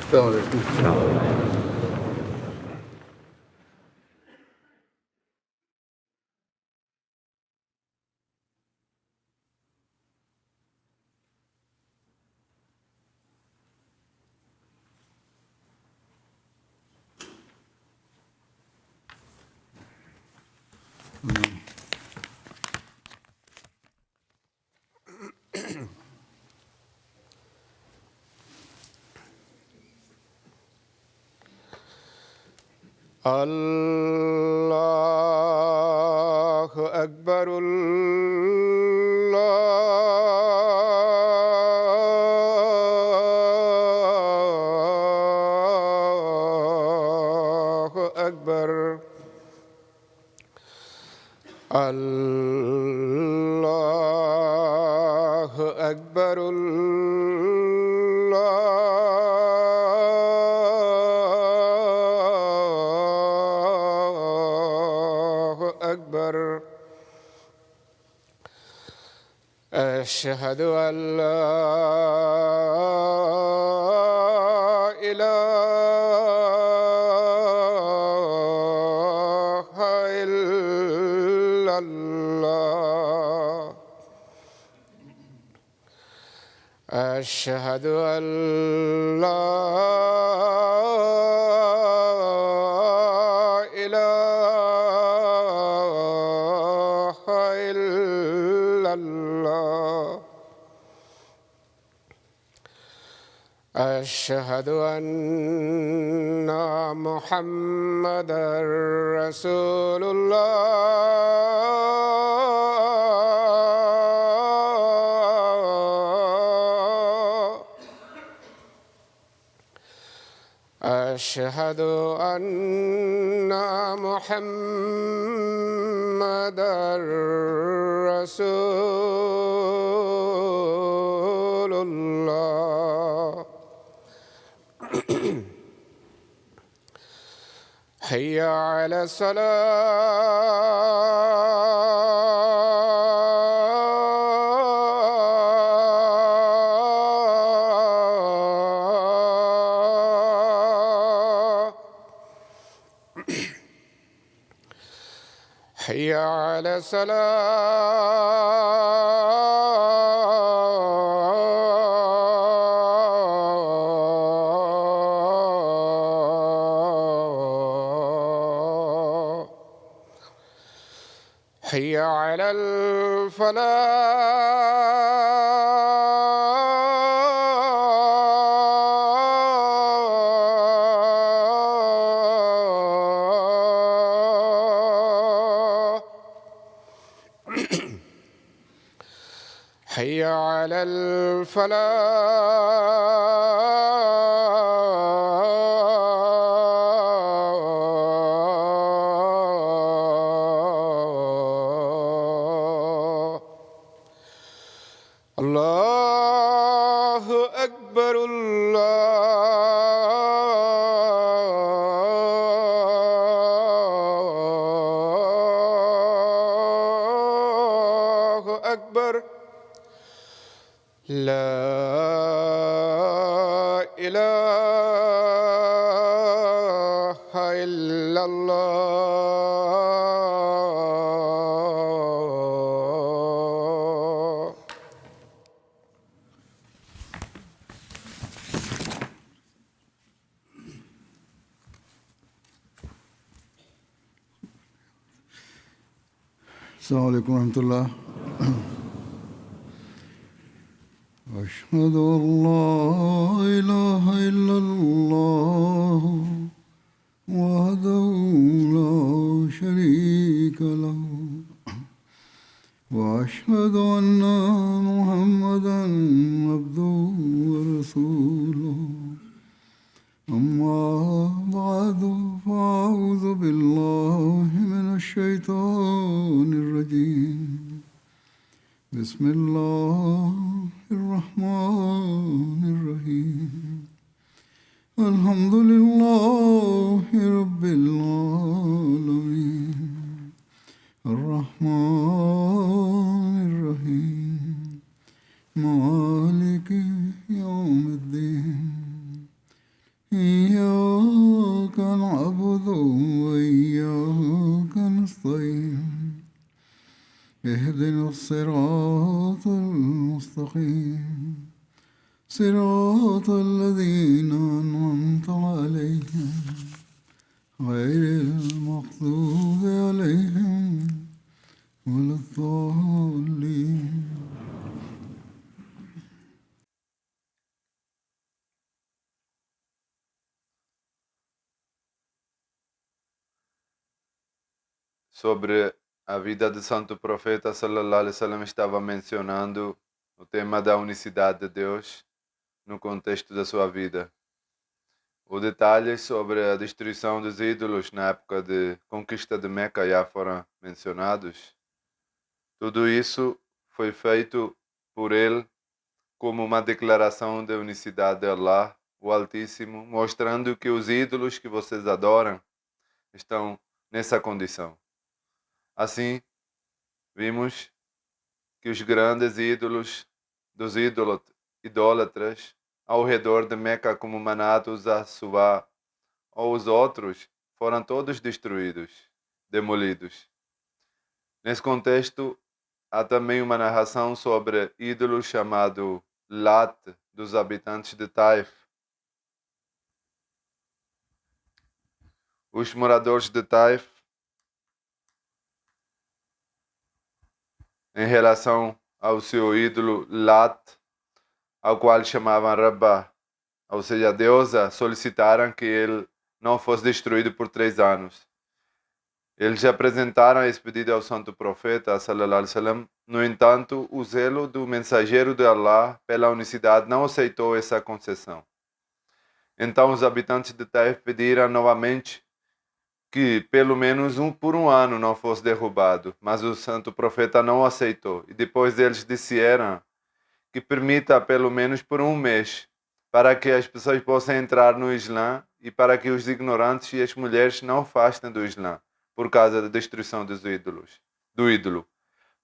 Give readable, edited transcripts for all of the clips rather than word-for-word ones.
السلام عليكم. الله أكبر الله أكبر الله أكبر الله أكبر أشهد أن لا إله إلا الله أشهد أن لا إله إلا الله أشهد أن محمدًا رسول الله أشهد أن محمدًا رسول الله حي على الصلاة حي على الصلاة حي على الفلاح حي على الفلاح الله أكبر الله أكبر لا إله إلا الله السلام عليكم ورحمة الله. أشهد أن لا إله إلا الله وحده لا شريك له وأشهد أن محمدًا عبده ورسوله أما بعد فأعوذ بالله من الشيطان الرجيم بسم الله الرحمن الرحيم الحمد لله رب العالمين الرحمن الرحيم مالك يوم الدين اهدنا الصراط المستقيم صراط الذين أنعمت عليهم غير المغضوب عليهم ولا الضالين. Sobre a vida do santo profeta sallallahu alaihi wasallam, estava mencionando o tema da unicidade de Deus no contexto da sua vida. Os detalhes sobre a destruição dos ídolos na época de conquista de Meca já foram mencionados. Tudo isso foi feito por ele como uma declaração de unicidade de Allah, o Altíssimo, mostrando que os ídolos que vocês adoram estão nessa condição. Assim, vimos que os grandes ídolos dos idólatras ao redor de Meca, como Manat, Uzá, ou os outros, foram todos destruídos, demolidos. Nesse contexto, há também uma narração sobre ídolo chamado Lat, dos habitantes de Taif. Os moradores de Taif, em relação ao seu ídolo Lat, ao qual chamavam Rabbah, ou seja, a deusa, solicitaram que ele não fosse destruído por 3 anos. Eles apresentaram esse pedido ao santo profeta, sallallahu alaihi wasallam. No entanto, o zelo do mensageiro de Allah pela unicidade não aceitou essa concessão. Então os habitantes de Taif pediram novamente que pelo menos por um ano não fosse derrubado, mas o santo profeta não aceitou. E depois eles disseram que permita pelo menos por um mês, para que as pessoas possam entrar no Islã e para que os ignorantes e as mulheres não afastem do Islã, por causa da destruição dos ídolos, do ídolo.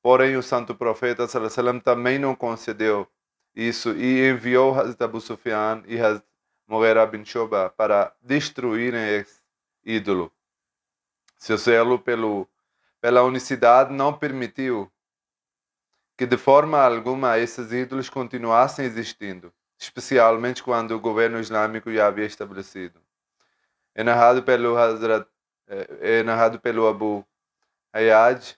Porém, o santo profeta sallallahu alaihi wasallam também não concedeu isso e enviou Hazrat Abu Sufyan e Hazrat Mughira bin Shu'bah para destruírem esse ídolo. Seu zelo pela unicidade não permitiu que de forma alguma esses ídolos continuassem existindo, especialmente quando o governo islâmico já havia estabelecido. É narrado pelo Abu Hayyaj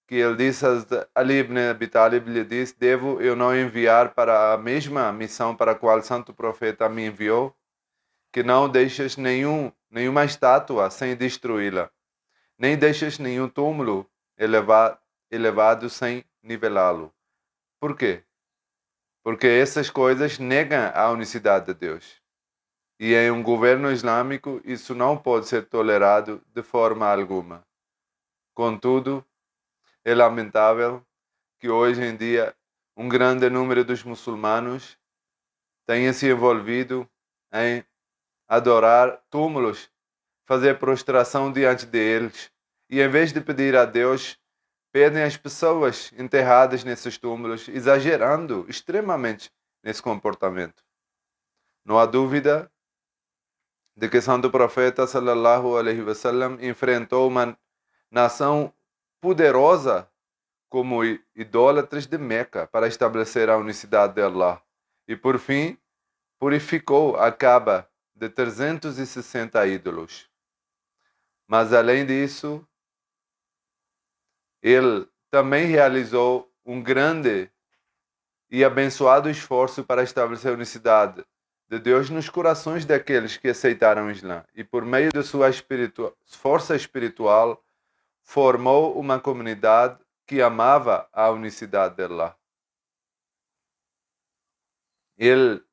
que ele disse a Ali ibn Abi Talib, lhe disse: devo eu não enviar para a mesma missão para a qual o santo profeta me enviou, que não deixes nenhuma estátua sem destruí-la, nem deixes nenhum túmulo elevado sem nivelá-lo. Por quê? Porque essas coisas negam a unicidade de Deus. E em um governo islâmico isso não pode ser tolerado de forma alguma. Contudo, é lamentável que hoje em dia um grande número dos muçulmanos tenha se envolvido em adorar túmulos, fazer prostração diante deles, e em vez de pedir a Deus, pedem às pessoas enterradas nesses túmulos, exagerando extremamente nesse comportamento. Não há dúvida de que o santo profeta sallallahu alaihi wasallam enfrentou uma nação poderosa como idólatras de Meca para estabelecer a unicidade de Allah. E por fim, purificou a Kaaba de 360 ídolos. Mas além disso, ele também realizou um grande e abençoado esforço para estabelecer a unicidade de Deus nos corações daqueles que aceitaram o Islã. E por meio de sua força espiritual, formou uma comunidade que amava a unicidade de Allah. Ele,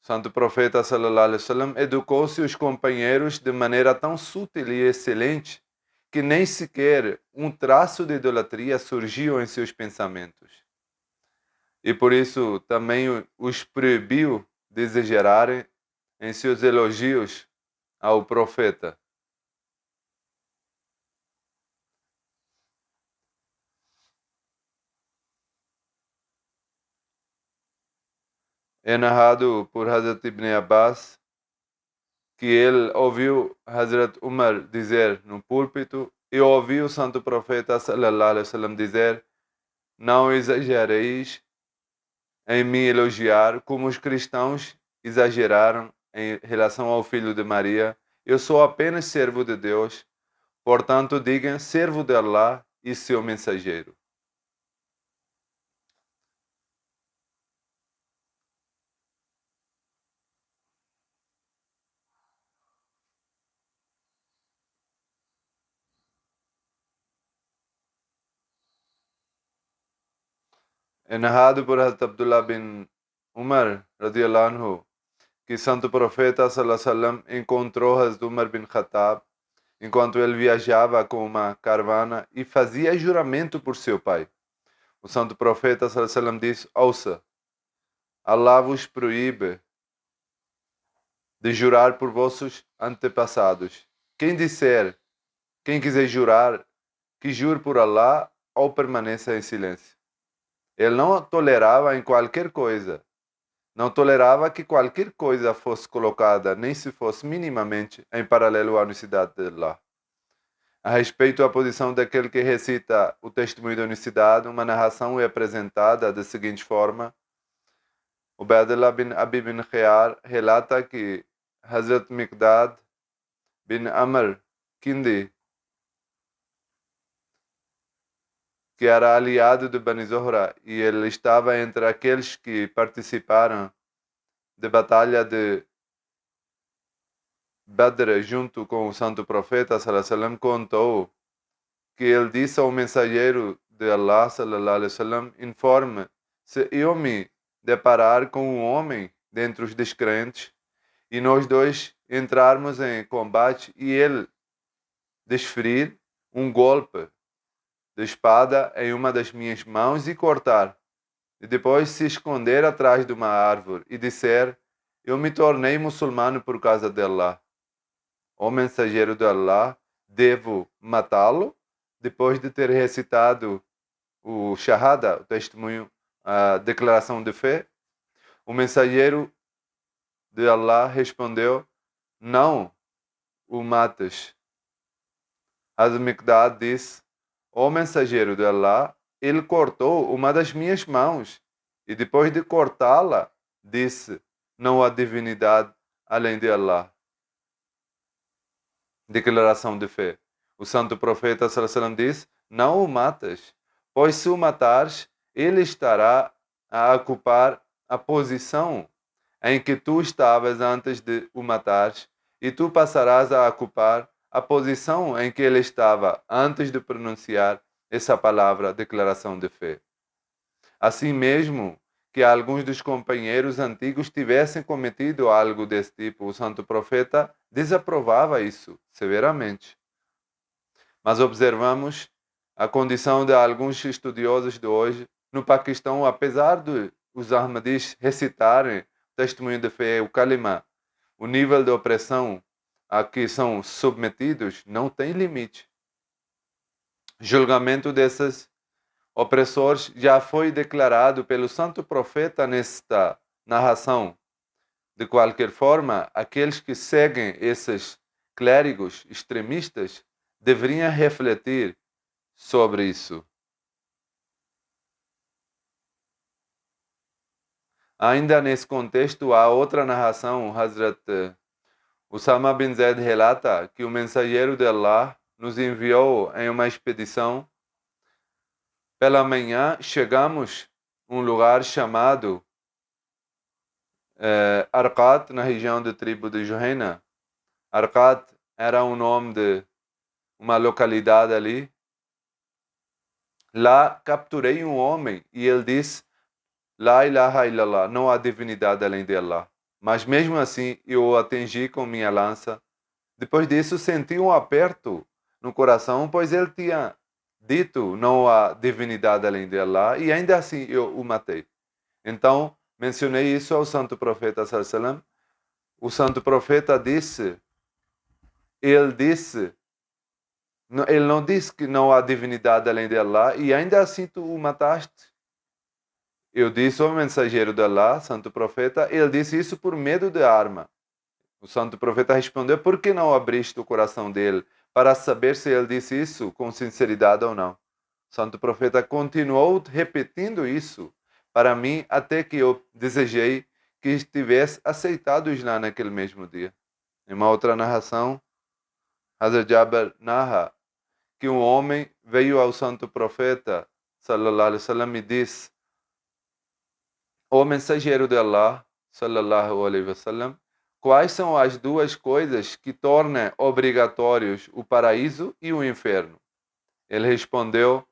santo profeta sallallahu alaihi wasallam, educou seus companheiros de maneira tão sutil e excelente que nem sequer um traço de idolatria surgiu em seus pensamentos. E por isso também os proibiu de exagerarem em seus elogios ao profeta. É narrado por Hazrat Ibn Abbas que ele ouviu Hazrat Umar dizer no púlpito: eu ouvi o santo profeta sallallahu alaihi wasallam dizer não exagereis em me elogiar como os cristãos exageraram em relação ao filho de Maria. Eu sou apenas servo de Deus, portanto digam servo de Allah e seu mensageiro. É narrado por Hazrat Abdullah bin Umar, radiallahu anhu, que Santo Profeta sallallahu alaihi wasallam encontrou Hazrat Umar bin Khattab enquanto ele viajava com uma caravana e fazia juramento por seu pai. O Santo Profeta sallallahu alaihi wasallam disse: ouça, Allah vos proíbe de jurar por vossos antepassados. Quem quiser jurar, que jure por Allah ou permaneça em silêncio. Ele não tolerava em qualquer coisa. Não tolerava que qualquer coisa fosse colocada, nem se fosse minimamente, em paralelo à unicidade de Allah. A respeito à posição daquele que recita o testemunho da unicidade, uma narração é apresentada da seguinte forma. Ubaidullah bin Abi bin Khiyar relata que Hazrat Miqdad bin Amr Kindi, que era aliado de Bani Zohra, e ele estava entre aqueles que participaram da batalha de Badr junto com o Santo Profeta sallallahu alaihi wasallam, contou que ele disse ao mensageiro de Allah sallallahu alaihi wasallam: informe se eu me deparar com um homem dentre os descrentes e nós dois entrarmos em combate e ele desferir um golpe de espada em uma das minhas mãos e cortar, e depois se esconder atrás de uma árvore e disser: eu me tornei muçulmano por causa de Allah. O mensageiro de Allah, devo matá-lo depois de ter recitado o Shahada, o testemunho, a declaração de fé? O mensageiro de Allah respondeu: não o mates. Hazrat Miqdad disse: o mensageiro de Allah, ele cortou uma das minhas mãos e depois de cortá-la, disse: não há divinidade além de Allah. Declaração de fé. O Santo Profeta sallallahu alaihi wasallam diz: não o matas, pois se o matares, ele estará a ocupar a posição em que tu estavas antes de o matares, e tu passarás a ocupar a posição em que ele estava antes de pronunciar essa palavra, declaração de fé. Assim mesmo que alguns dos companheiros antigos tivessem cometido algo desse tipo, o Santo Profeta desaprovava isso severamente. Mas observamos a condição de alguns estudiosos de hoje no Paquistão, apesar de os Ahmadis recitarem o testemunho de fé, o Kalima, o nível de opressão a que são submetidos não tem limite. Julgamento desses opressores já foi declarado pelo Santo Profeta nesta narração. De qualquer forma, aqueles que seguem esses clérigos extremistas deveriam refletir sobre isso. Ainda nesse contexto, há outra narração. Hazrat Usama bin Zaid relata que o mensageiro de Allah nos enviou em uma expedição. Pela manhã, chegamos a um lugar chamado Arqat, na região da tribo de Juhayna. Arqat era o nome de uma localidade ali. Lá capturei um homem e ele disse: La ilaha illallah, não há divinidade além de Allah. Mas mesmo assim eu o atingi com minha lança. Depois disso senti um aperto no coração, pois ele tinha dito: não há divinidade além de Allah, e ainda assim eu o matei. Então mencionei isso ao Santo Profeta sallallahu alaihi wasallam. O Santo Profeta disse, ele não disse que não há divindade além de Allah, e ainda assim tu o mataste. Eu disse ao mensageiro de Allah, Santo Profeta, ele disse isso por medo de arma. O Santo Profeta respondeu: por que não abriste o coração dele para saber se ele disse isso com sinceridade ou não? Santo Profeta continuou repetindo isso para mim até que eu desejei que estivesse aceitado o Islã naquele mesmo dia. Em uma outra narração, Hazrat Jabir narra que um homem veio ao Santo Profeta sallallahu alaihi wasallam e disse: "Ó mensageiro de Allah sallallahu alaihi wasallam, quais são as duas coisas que tornam obrigatórios o paraíso e o inferno?" Ele respondeu: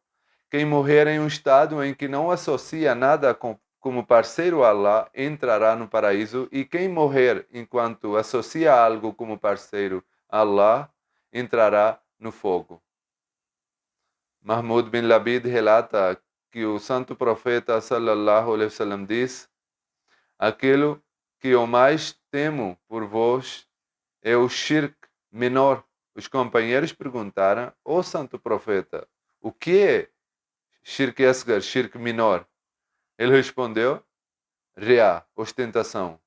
"Quem morrer em um estado em que não associa nada como parceiro a Allah entrará no paraíso, e quem morrer enquanto associa algo como parceiro a Allah entrará no fogo." Mahmud bin Labid relata que o santo profeta sallallahu alaihi wasallam diz: "Aquilo que eu mais temo por vós é o shirk menor." Os companheiros perguntaram: "Ó santo profeta, o que é shirk asgar, shirk menor?" Ele respondeu: "Riá, ostentação."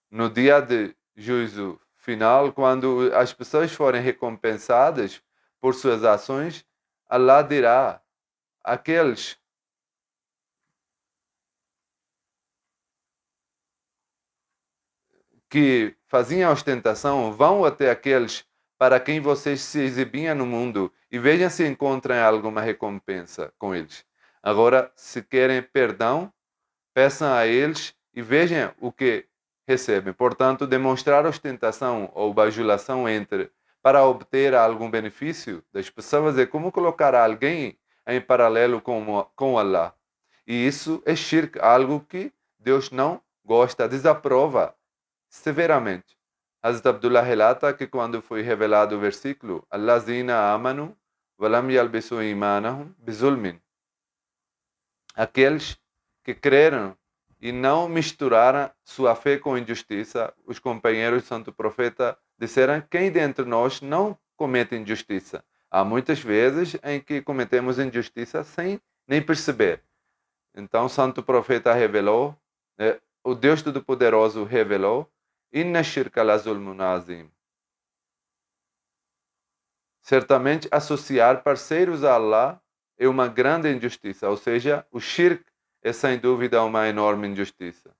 No dia de juízo final, quando as pessoas forem recompensadas por suas ações, Allah dirá: aqueles que faziam ostentação vão até aqueles para quem vocês se exibiam no mundo e vejam se encontram alguma recompensa com eles. Agora, se querem perdão, peçam a eles e vejam o que recebem. Portanto, demonstrar ostentação ou bajulação para obter algum benefício das pessoas é como colocar alguém em paralelo com Allah. E isso é shirk, algo que Deus não gosta, desaprova severamente. Hazrat Abdullah relata que quando foi revelado o versículo Allazina amanu walam yalbisu imanahum bizulmin, aqueles que creram e não misturaram sua fé com injustiça, os companheiros do Santo Profeta disseram: quem dentre nós não comete injustiça? Há muitas vezes em que cometemos injustiça sem nem perceber. Então o Santo Profeta revelou, o Deus Todo-Poderoso revelou: Inna shirka la zulmun azim. Certamente associar parceiros a Allah é uma grande injustiça, ou seja, o shirk é sem dúvida uma enorme injustiça.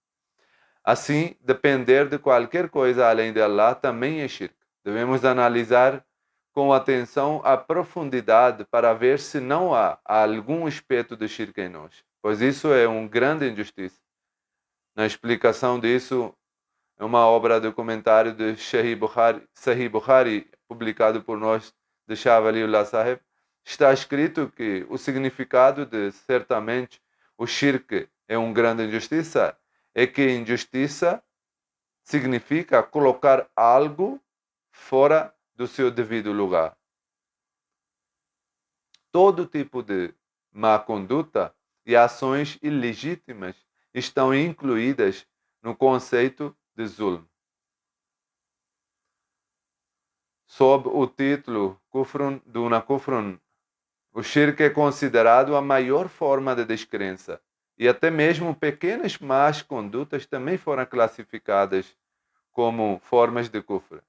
Assim, depender de qualquer coisa além de Allah também é shirk. Devemos analisar com atenção a profundidade para ver se não há algum aspecto de shirk em nós, pois isso é uma grande injustiça. Na explicação disso, é uma obra de comentário de Sahih Bukhari, publicado por nós, de Shah Waliullah Sahib, está escrito que o significado de certamente o shirk é uma grande injustiça é que injustiça significa colocar algo fora do seu devido lugar. Todo tipo de má conduta e ações ilegítimas estão incluídas no conceito de zulm. Sob o título Kufrun Duna Kufrun, o shirk é considerado a maior forma de descrença, e até mesmo pequenas más condutas também foram classificadas como formas de kufr.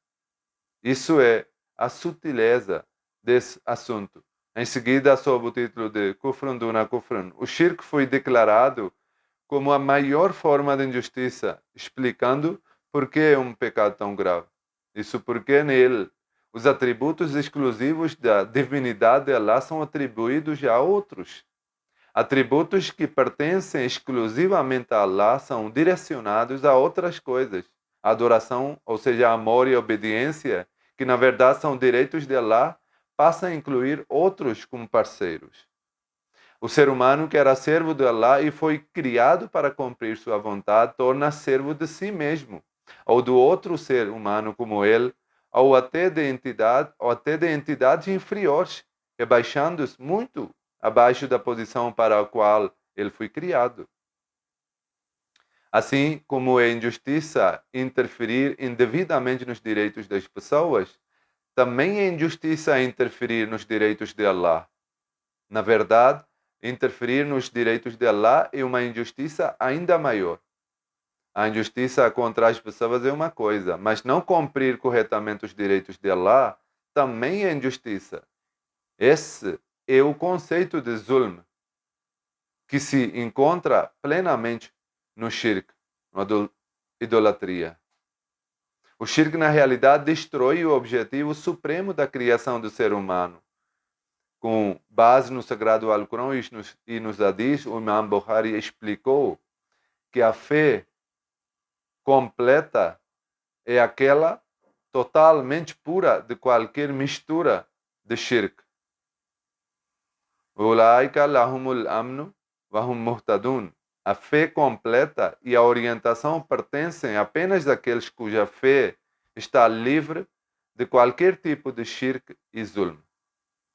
Isso é a sutileza desse assunto. Em seguida, sob o título de Kufrun Duna Kufrun, o shirk foi declarado como a maior forma de injustiça, explicando por que é um pecado tão grave. Isso porque nele os atributos exclusivos da divindade de Allah são atribuídos a outros. Atributos que pertencem exclusivamente a Allah são direcionados a outras coisas. A adoração, ou seja, amor e obediência, que na verdade são direitos de Allah, passa a incluir outros como parceiros. O ser humano que era servo de Allah e foi criado para cumprir sua vontade, torna servo de si mesmo, ou do outro ser humano como ele, ou até de entidades inferiores, rebaixando-se muito abaixo da posição para a qual ele foi criado. Assim como é injustiça interferir indevidamente nos direitos das pessoas, também é injustiça interferir nos direitos de Allah. Na verdade, interferir nos direitos de Allah é uma injustiça ainda maior. A injustiça contra as pessoas é uma coisa, mas não cumprir corretamente os direitos de Allah também é injustiça. Esse é o conceito de zulm, que se encontra plenamente no shirk, na idolatria. O shirk, na realidade, destrói o objetivo supremo da criação do ser humano. Com base no Sagrado Alcorão e nos Hadith, o Imam Bukhari explicou que a fé completa é aquela totalmente pura de qualquer mistura de shirk. Ulaika lahumul amnu wa hum muhtadun. A fé completa e a orientação pertencem apenas àqueles cuja fé está livre de qualquer tipo de shirk e zulm.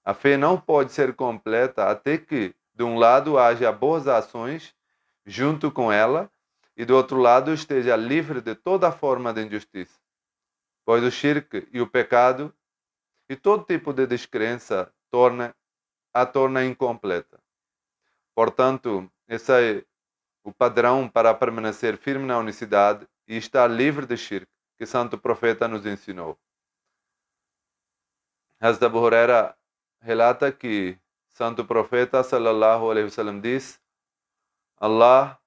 A fé não pode ser completa até que, de um lado, haja boas ações junto com ela e, do outro lado, esteja livre de toda forma de injustiça. Pois o shirk e o pecado e todo tipo de descrença a torna incompleta. Portanto, esse é o padrão para permanecer firme na unicidade e estar livre de shirk, que o Santo Profeta nos ensinou. Hazrat Abu Huraira relata que Santo Profeta sallallahu alaihi wasallam diz: Allah,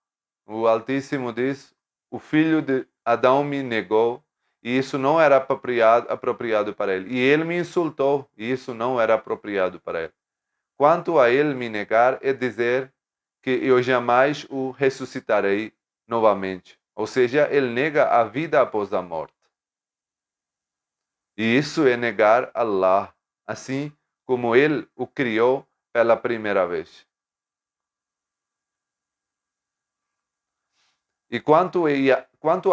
o Altíssimo diz, o filho de Adão me negou e isso não era apropriado para ele. E ele me insultou e isso não era apropriado para ele. Quanto a ele me negar, é dizer que eu jamais o ressuscitarei novamente. Ou seja, ele nega a vida após a morte. E isso é negar Allah, assim como ele o criou pela primeira vez. E quanto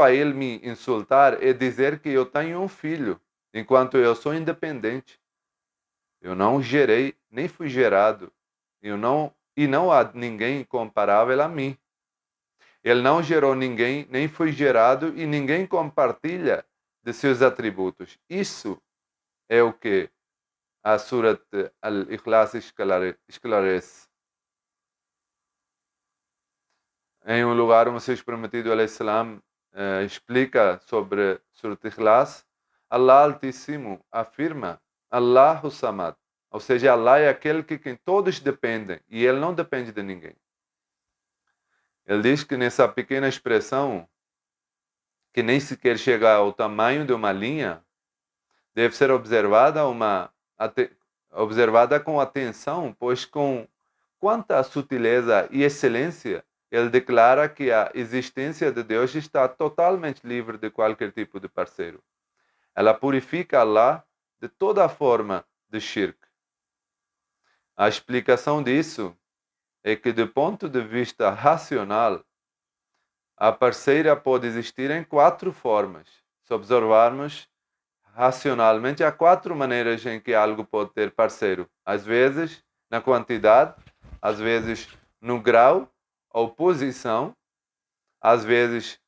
a ele me insultar, é dizer que eu tenho um filho, enquanto eu sou independente. Eu não gerei, nem fui gerado. E não há ninguém comparável a mim. Ele não gerou ninguém, nem foi gerado, e ninguém compartilha de seus atributos. Isso é o que a Surat Al-Ikhlas esclarece. Em um lugar, o Messias Prometido al-Islam explica sobre Surat Al-Ikhlas. Allah Altíssimo afirma: Allahu Samad. Ou seja, Allah é aquele que quem todos dependem e ele não depende de ninguém. Ele diz que nessa pequena expressão, que nem sequer chega ao tamanho de uma linha, deve ser observada com atenção, pois com quanta sutileza e excelência ele declara que a existência de Deus está totalmente livre de qualquer tipo de parceiro. Ela purifica Allah de toda forma de shirk. A explicação disso é que, do ponto de vista racional, a parceira pode existir em 4 formas. Se observarmos racionalmente, há 4 maneiras em que algo pode ter parceiro. Às vezes na quantidade, às vezes no grau ou posição, às vezes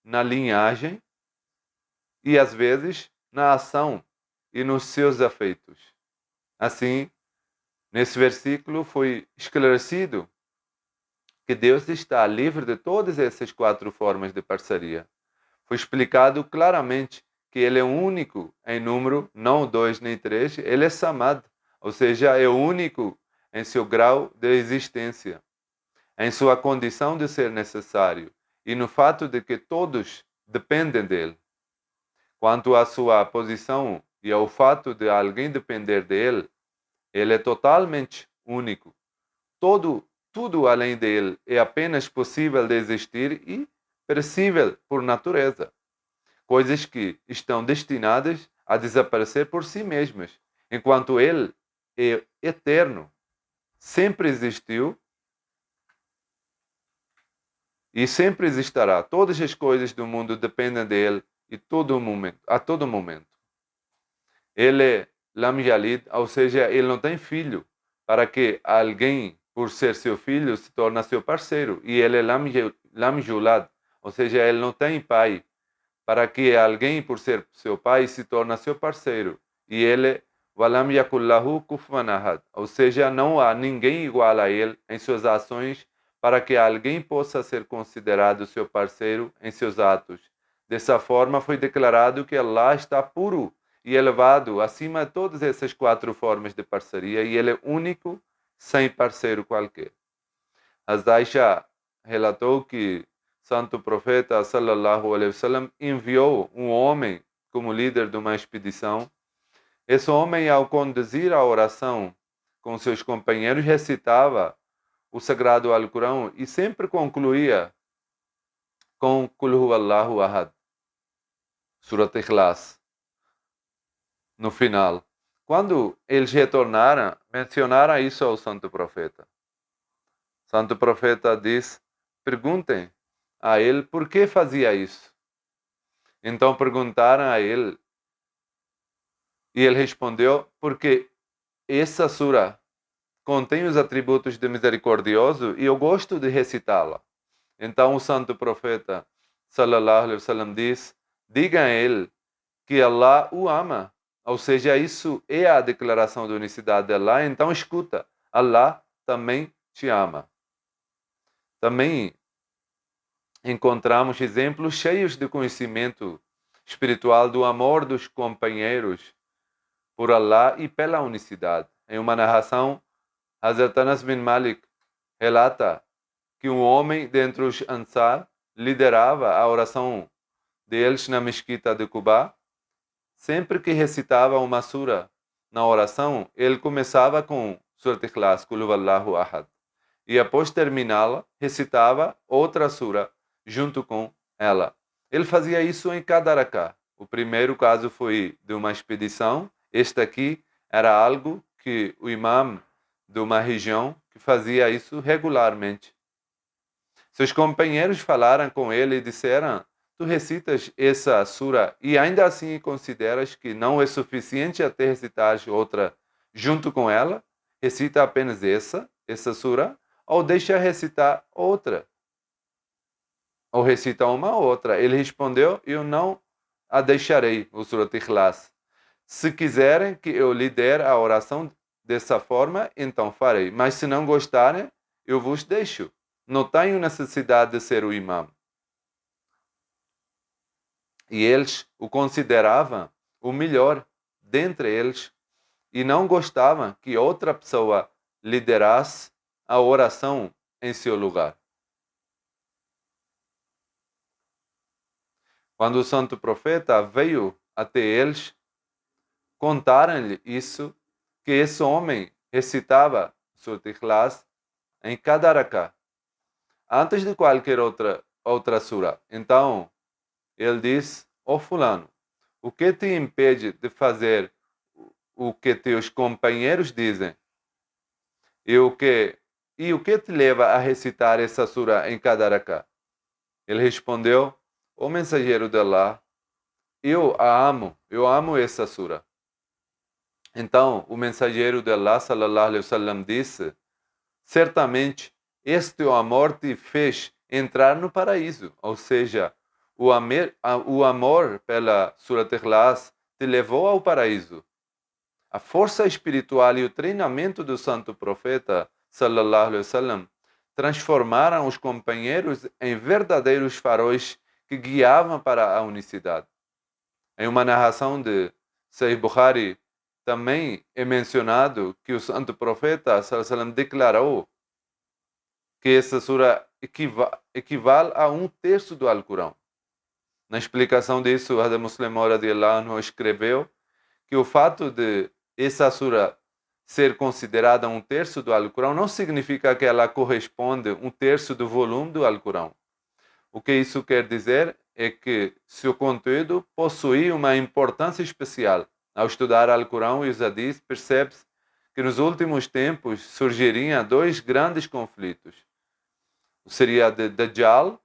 na linhagem e às vezes na ação e nos seus afeitos. Assim, nesse versículo foi esclarecido que Deus está livre de todas essas 4 formas de parceria. Foi explicado claramente que Ele é único em número, não 2 nem 3, Ele é Samad, ou seja, é único em seu grau de existência, em sua condição de ser necessário e no fato de que todos dependem dele. Quanto à sua posição e ao fato de alguém depender dele, ele é totalmente único. Tudo além dele é apenas possível de existir e perecível por natureza. Coisas que estão destinadas a desaparecer por si mesmas, enquanto ele é eterno, sempre existiu e sempre existirá. Todas as coisas do mundo dependem dele a todo momento. Ele é Lam Yalid, ou seja, ele não tem filho, para que alguém, por ser seu filho, se torne seu parceiro. E ele é Lam Yulad, ou seja, ele não tem pai, para que alguém, por ser seu pai, se torne seu parceiro. E ele é Walam Yakullahu Kufuwan Ahad, ou seja, não há ninguém igual a ele em suas ações, para que alguém possa ser considerado seu parceiro em seus atos. Dessa forma, foi declarado que Allah está puro e elevado acima de todas essas 4 formas de parceria, e ele é único sem parceiro qualquer. Hazrat Aisha relatou que Santo Profeta sallallahu alaihi wasallam enviou um homem como líder de uma expedição. Esse homem, ao conduzir a oração com seus companheiros, recitava o sagrado Alcorão e sempre concluía com Qul Huwallahu Ahad, Surat Ikhlas, no final. Quando eles retornaram, mencionaram isso ao Santo Profeta. Santo Profeta diz: perguntem a ele por que fazia isso. Então perguntaram a ele e ele respondeu: porque essa sura contém os atributos de misericordioso e eu gosto de recitá-la. Então o Santo Profeta sallallahu alaihi wasallam diz: diga a ele que Allah o ama. Ou seja, isso é a declaração de unicidade de Allah. Então escuta, Allah também te ama. Também encontramos exemplos cheios de conhecimento espiritual do amor dos companheiros por Allah e pela unicidade. Em uma narração, Hazrat Anas bin Malik relata que um homem dentre os Ansar liderava a oração deles na mesquita de Quba. Sempre que recitava uma sura na oração, ele começava com Surat Ikhlas, Qul Huwallahu Ahad. E após terminá-la, recitava outra sura junto com ela. Ele fazia isso em cada rakah. O primeiro caso foi de uma expedição. Este aqui era algo que o imam de uma região que fazia isso regularmente. Seus companheiros falaram com ele e disseram: tu recitas essa sura e ainda assim consideras que não é suficiente até recitar outra junto com ela? Recita apenas essa sura, ou deixa recitar outra. Ou recita uma outra. Ele respondeu: eu não a deixarei, o Surat Ikhlas. Se quiserem que eu lidere a oração dessa forma, então farei. Mas se não gostarem, eu vos deixo. Não tenho necessidade de ser o imam. E eles o consideravam o melhor dentre eles e não gostavam que outra pessoa liderasse a oração em seu lugar. Quando o Santo Profeta veio até eles, contaram-lhe isso, que esse homem recitava Surat Ikhlas em cada rakah, antes de qualquer outra sura. Então, ele disse: ó fulano, o que te impede de fazer o que teus companheiros dizem? E o que te leva a recitar essa sura em cada rakah? Ele respondeu: ó mensageiro de Allah, eu amo essa sura. Então, o mensageiro de Allah, sallallahu alaihi wasallam, disse: certamente, este amor te fez entrar no paraíso. Ou seja, o amor pela Surat Ikhlas te levou ao paraíso. A força espiritual e o treinamento do Santo Profeta, sallallahu alaihi wasallam, transformaram os companheiros em verdadeiros faróis que guiavam para a unicidade. Em uma narração de Sahih Bukhari, também é mencionado que o Santo Profeta sallallahu alaihi wasallam declarou que essa sura equivale a 1/3 do Alcorão. Na explicação disso, Hazrat Muslim radhiyallahu anhu escreveu que o fato de essa sura ser considerada 1/3 do Alcorão não significa que ela corresponde a 1/3 do volume do Alcorão. O que isso quer dizer é que seu conteúdo possui uma importância especial. Ao estudar Alcorão e os Hadith, percebe-se que nos últimos tempos surgiriam 2 grandes conflitos. Seria de Dajjal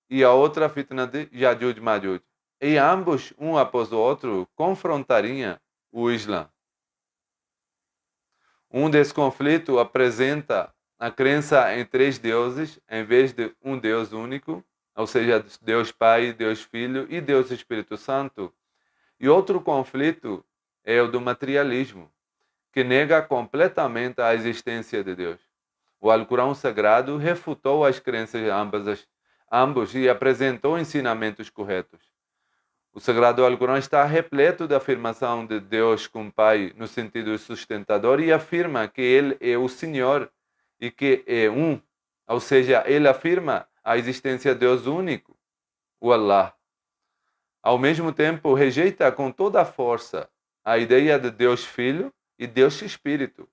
e a outra fitna de Yajuj Majuj. E ambos, um após o outro, confrontariam o Islã. Um desses conflitos apresenta a crença em 3 deuses, em vez de um Deus único, ou seja, Deus Pai, Deus Filho e Deus Espírito Santo. E outro conflito é o do materialismo, que nega completamente a existência de Deus. O Alcorão Sagrado refutou as crenças ambos e apresentou ensinamentos corretos. O Sagrado Alcorão está repleto da afirmação de Deus como Pai no sentido sustentador e afirma que Ele é o Senhor e que é um. Ou seja, Ele afirma a existência de Deus único, o Allah. Ao mesmo tempo, rejeita com toda a força a ideia de Deus Filho e Deus Espírito,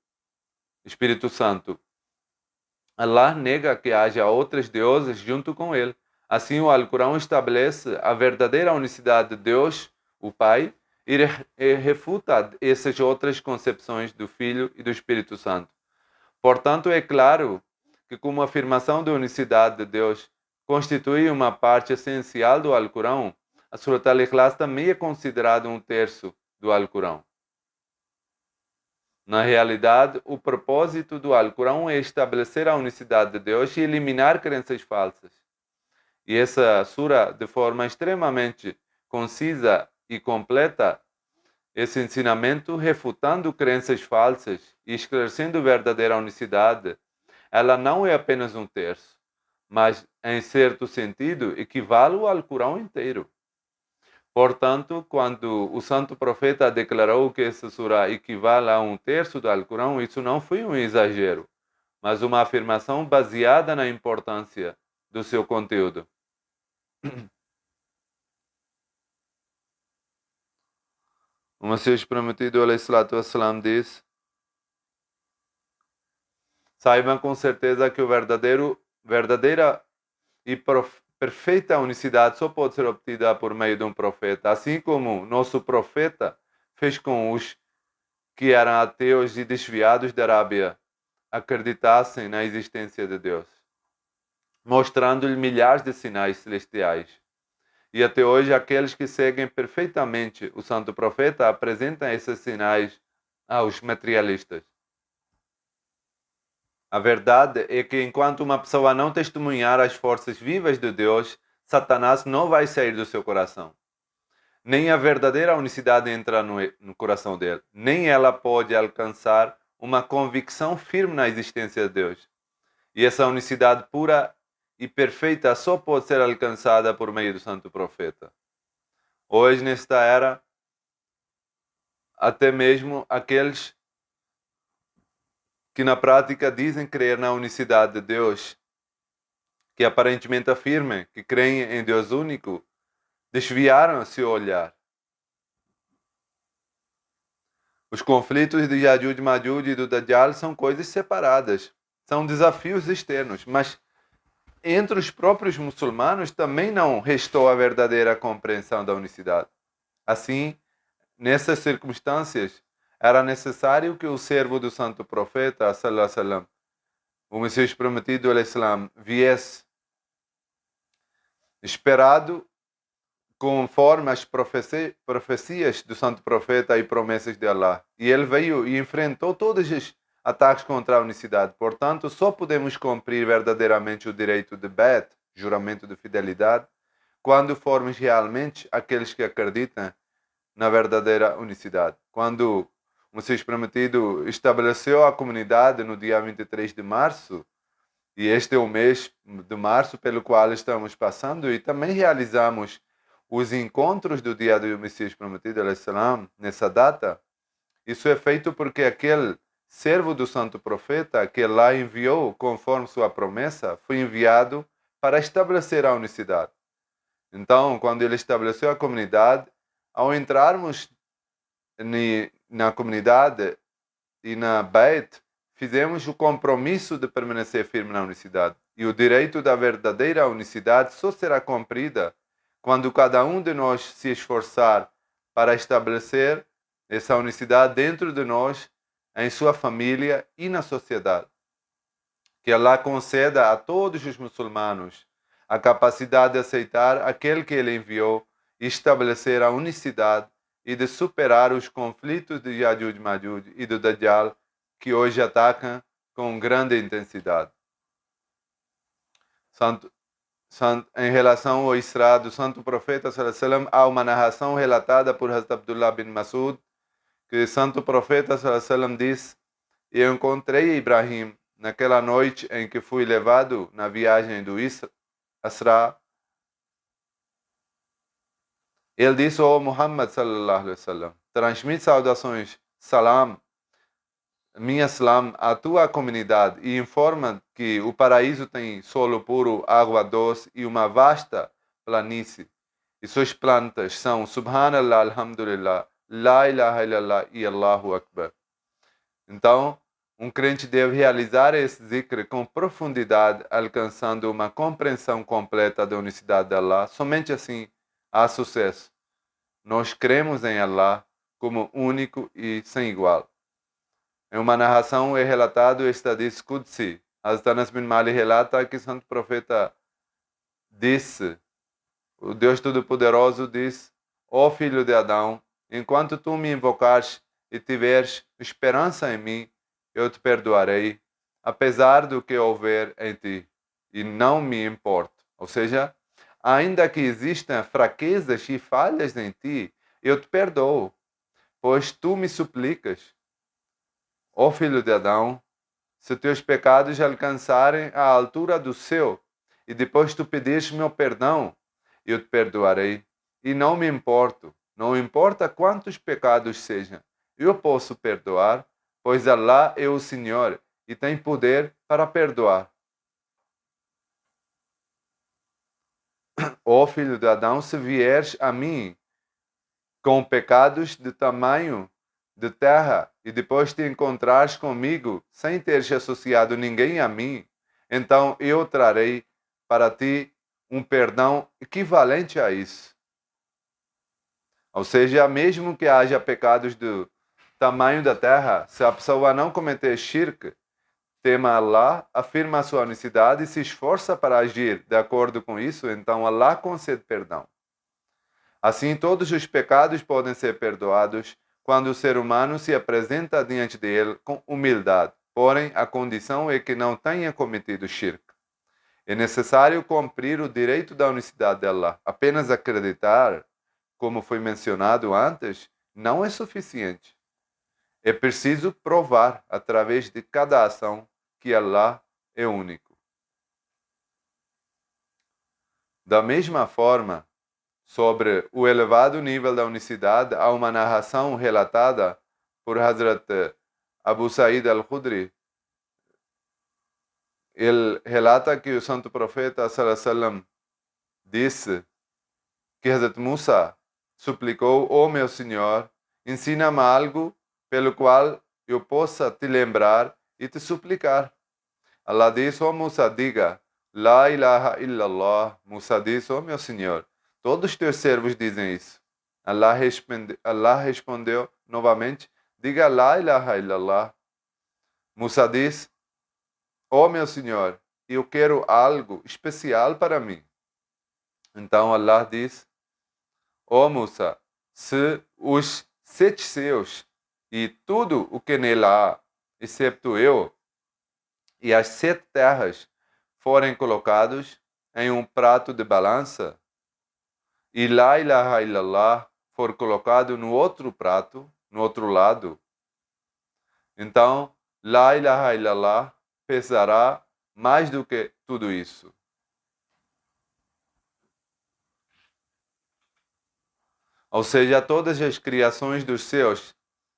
Espírito Santo. Allah nega que haja outros deuses junto com ele. Assim, o Alcorão estabelece a verdadeira unicidade de Deus, o Pai, e refuta essas outras concepções do Filho e do Espírito Santo. Portanto, é claro que, como afirmação da unicidade de Deus constitui uma parte essencial do Alcorão, a Surat Al-Ikhlas também é considerada um terço do Alcorão. Na realidade, o propósito do Alcorão é estabelecer a unicidade de Deus e eliminar crenças falsas. E essa sura, de forma extremamente concisa e completa, esse ensinamento, refutando crenças falsas e esclarecendo verdadeira unicidade, ela não é apenas um terço, mas, em certo sentido, equivale ao Alcorão inteiro. Portanto, quando o santo profeta declarou que essa sura equivale a um terço do Alcorão, isso não foi um exagero, mas uma afirmação baseada na importância do seu conteúdo. O Messias prometido, alayhi salatu wassalam, diz: saibam com certeza que o verdadeira e perfeita unicidade só pode ser obtida por meio de um profeta, assim como nosso profeta fez com os que eram ateus e desviados da Arábia acreditassem na existência de Deus, mostrando-lhe milhares de sinais celestiais. E até hoje, aqueles que seguem perfeitamente o santo profeta apresentam esses sinais aos materialistas. A verdade é que enquanto uma pessoa não testemunhar as forças vivas de Deus, Satanás não vai sair do seu coração. Nem a verdadeira unicidade entra no coração dele. Nem ela pode alcançar uma convicção firme na existência de Deus. E essa unicidade pura e perfeita só pode ser alcançada por meio do santo profeta. Hoje, nesta era, até mesmo aqueles que na prática dizem crer na unicidade de Deus, que aparentemente afirmam que creem em Deus único, desviaram seu olhar. Os conflitos de Yajuj, Majuj e do Dajjal são coisas separadas, são desafios externos, mas entre os próprios muçulmanos também não restou a verdadeira compreensão da unicidade. Assim, nessas circunstâncias, era necessário que o servo do santo profeta, sallallahu alaihi wasallam, o Messias prometido, al-Islam, viesse esperado conforme as profecias do santo profeta e promessas de Allah. E ele veio e enfrentou todos os ataques contra a unicidade. Portanto, só podemos cumprir verdadeiramente o direito de Bet, juramento de fidelidade, quando formos realmente aqueles que acreditam na verdadeira unicidade. Quando o Messias prometido estabeleceu a comunidade no dia 23 de março, e este é o mês de março pelo qual estamos passando, e também realizamos os encontros do dia do Messias prometido, nessa data. Isso é feito porque aquele servo do santo profeta que lá enviou, conforme sua promessa, foi enviado para estabelecer a unicidade. Então, quando ele estabeleceu a comunidade, ao entrarmos na comunidade e na Beit, fizemos o compromisso de permanecer firme na unicidade. E o direito da verdadeira unicidade só será cumprida quando cada um de nós se esforçar para estabelecer essa unicidade dentro de nós, em sua família e na sociedade. Que Allah conceda a todos os muçulmanos a capacidade de aceitar aquele que ele enviou e estabelecer a unicidade e de superar os conflitos de Yajuj, Majuj e do Dajjal que hoje atacam com grande intensidade. Em relação ao Isra do santo profeta, há uma narração relatada por Hazrat Abdullah bin Masud, que o santo profeta diz: eu encontrei Ibrahim naquela noite em que fui levado na viagem do Isra. Ele disse ao Muhammad sallallahu alaihi wasallam: transmite saudações, salam, minha salam à tua comunidade e informa que o paraíso tem solo puro, água doce e uma vasta planície. E suas plantas são Subhanallah, Alhamdulillah, La ilaha illallah e Allahu Akbar. Então, um crente deve realizar esse zikr com profundidade, alcançando uma compreensão completa da unicidade de Allah. Somente assim há sucesso. Nós cremos em Allah como único e sem igual. Em uma narração é relatado este hadith Qudsi. Hazrat Anas bin Malik relata que o santo profeta disse, o Deus Todo-Poderoso diz: ó filho de Adão, enquanto tu me invocares e tiveres esperança em mim, eu te perdoarei, apesar do que houver em ti, e não me importo. Ou seja, ainda que existam fraquezas e falhas em ti, eu te perdoo, pois tu me suplicas. Ó filho de Adão, se teus pecados alcançarem a altura do céu, e depois tu pedires meu perdão, eu te perdoarei, e não me importo, não importa quantos pecados sejam, eu posso perdoar, pois Allah é o Senhor e tem poder para perdoar. Ó filho de Adão, se vieres a mim com pecados de tamanho de terra e depois te encontrares comigo sem teres associado ninguém a mim, então eu trarei para ti um perdão equivalente a isso. Ou seja, mesmo que haja pecados do tamanho da terra, se a pessoa não cometer shirk, tema Allah, afirma a sua unicidade e se esforça para agir de acordo com isso, então Allah concede perdão. Assim, todos os pecados podem ser perdoados quando o ser humano se apresenta diante dele com humildade. Porém, a condição é que não tenha cometido shirk. É necessário cumprir o direito da unicidade de Allah. Apenas acreditar, como foi mencionado antes, não é suficiente. É preciso provar, através de cada ação, que Allah é único. Da mesma forma, sobre o elevado nível da unicidade, há uma narração relatada por Hazrat Abu Sa'id al-Khudri. Ele relata que o santo profeta sallallahu alaihi wasallam disse que Hazrat Musa suplicou: ó meu Senhor, ensina-me algo pelo qual eu possa te lembrar e te suplicar. Allah disse: ó Musa, diga La ilaha illallah. Musa disse: ó meu Senhor, todos os teus servos dizem isso. Allah respondeu novamente: diga La ilaha illallah. Musa disse: ó meu Senhor, eu quero algo especial para mim. Então Allah disse: ó Musa, se os 7 céus e tudo o que nele há, excepto eu, e as 7 terras forem colocados em um prato de balança, e La ilaha illallah for colocado no outro prato, no outro lado, então La ilaha illallah pesará mais do que tudo isso. Ou seja, todas as criações dos céus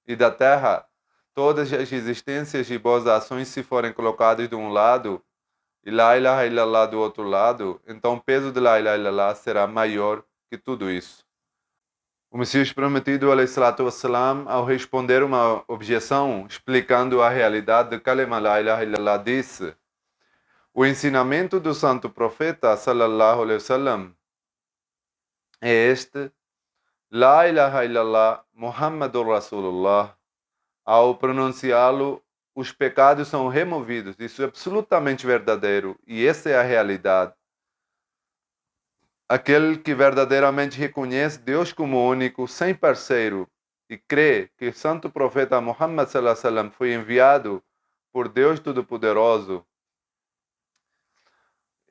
e da terra, todas as existências e boas ações, se forem colocadas de um lado e La ilaha illallah do outro lado, então o peso de La ilaha illallah será maior que tudo isso. O Messias Prometido, alayhi salatu wassalam, ao responder uma objeção, explicando a realidade de Kalima La ilaha illallah, disse: o ensinamento do santo profeta, sallallahu alaihi wasallam, é este: La ilaha illallah, Muhammadur Rasulullah. Ao pronunciá-lo, os pecados são removidos. Isso é absolutamente verdadeiro e essa é a realidade. Aquele que verdadeiramente reconhece Deus como único, sem parceiro, e crê que o santo profeta Muhammad sallallahu alaihi wasallam foi enviado por Deus Todo-Poderoso,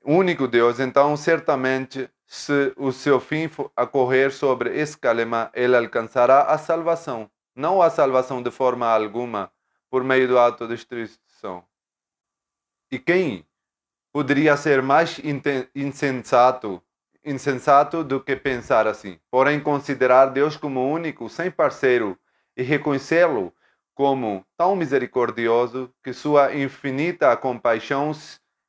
único Deus, então certamente, se o seu fim for a correr sobre esse kalima, ele alcançará a salvação. Não a salvação de forma alguma, por meio da autodestruição. E quem poderia ser mais insensato insensato do que pensar assim. Porém, considerar Deus como único, sem parceiro, e reconhecê-lo como tão misericordioso que sua infinita compaixão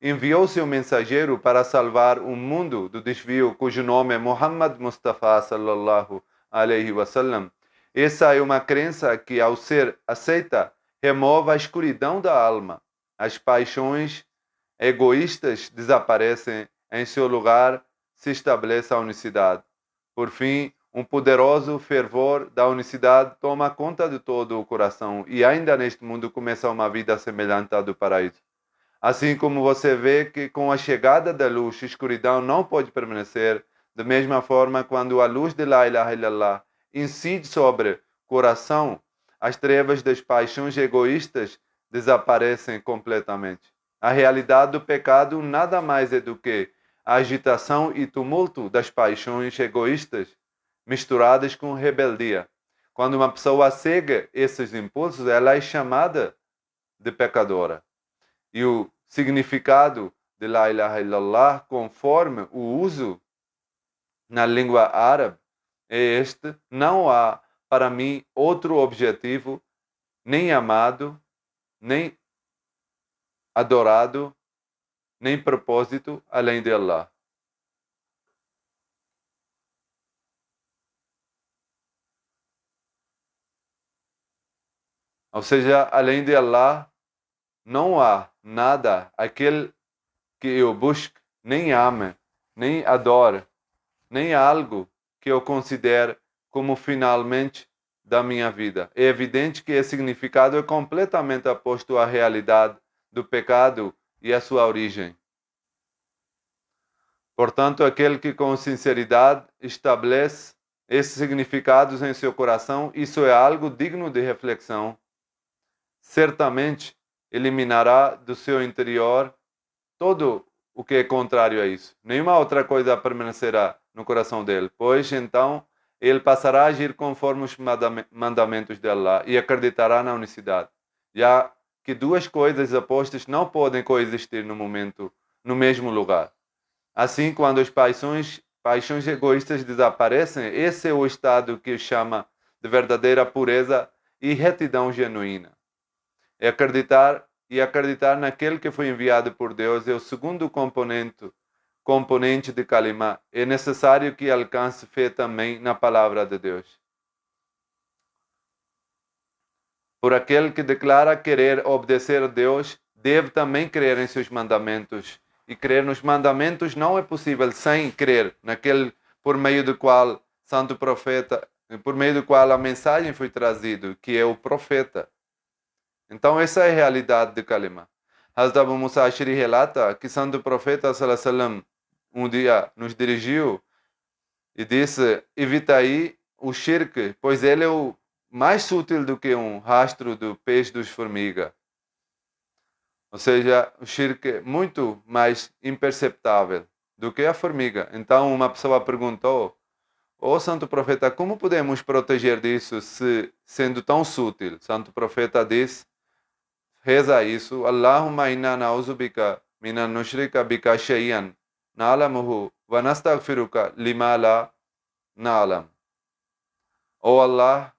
enviou seu mensageiro para salvar o mundo do desvio, cujo nome é Muhammad Mustafa sallallahu alaihi wasallam. Essa é uma crença que, ao ser aceita, remove a escuridão da alma. As paixões egoístas desaparecem, em seu lugar se estabelece a unicidade. Por fim, um poderoso fervor da unicidade toma conta de todo o coração e ainda neste mundo começa uma vida semelhante à do paraíso. Assim como você vê que com a chegada da luz, a escuridão não pode permanecer, da mesma forma, quando a luz de La ilaha illallah incide sobre o coração, as trevas das paixões egoístas desaparecem completamente. A realidade do pecado nada mais é do que a agitação e tumulto das paixões egoístas misturadas com rebeldia. Quando uma pessoa cega esses impulsos, ela é chamada de pecadora. E o significado de La ilaha illallah, conforme o uso na língua árabe, é este: não há para mim outro objetivo, nem amado, nem adorado, nem propósito além de Allah. Ou seja, além de Allah, não há nada, aquele que eu busque, nem ame, nem adore, nem algo que eu considere como finalmente da minha vida. É evidente que esse significado é completamente oposto à realidade do pecado e à sua origem. Portanto, aquele que com sinceridade estabelece esses significados em seu coração, isso é algo digno de reflexão. Certamente eliminará do seu interior todo o que é contrário a isso. Nenhuma outra coisa permanecerá no coração dele, pois então ele passará a agir conforme os mandamentos de Allah e acreditará na unicidade, já que duas coisas opostas não podem coexistir no mesmo lugar. Assim, quando as paixões egoístas desaparecem, esse é o estado que chama de verdadeira pureza e retidão genuína. É acreditar naquele que foi enviado por Deus é o segundo componente de Kalimá. É necessário que alcance fé também na palavra de Deus. Por aquele que declara querer obedecer a Deus, deve também crer em seus mandamentos. E crer nos mandamentos não é possível sem crer naquele por meio do qual santo profeta, por meio do qual a mensagem foi trazida, que é o profeta. Então essa é a realidade de Kalimá. Hazrat Abu Musa Ash'ari relata que santo profeta sallallahu alaihi wasallam um dia nos dirigiu e disse: evitai o shirk, pois ele é o mais sutil do que um rastro do peixe dos formiga. Ou seja, o shirk é muito mais imperceptável do que a formiga. Então uma pessoa perguntou: ó santo profeta, como podemos proteger disso sendo tão sutil? Santo profeta disse: reza isso: Allahumma inna na'udhu bika minan nushrika bika shay'an na'lamuhu wa nastaghfiruka lima la na'lam. Ó Allah,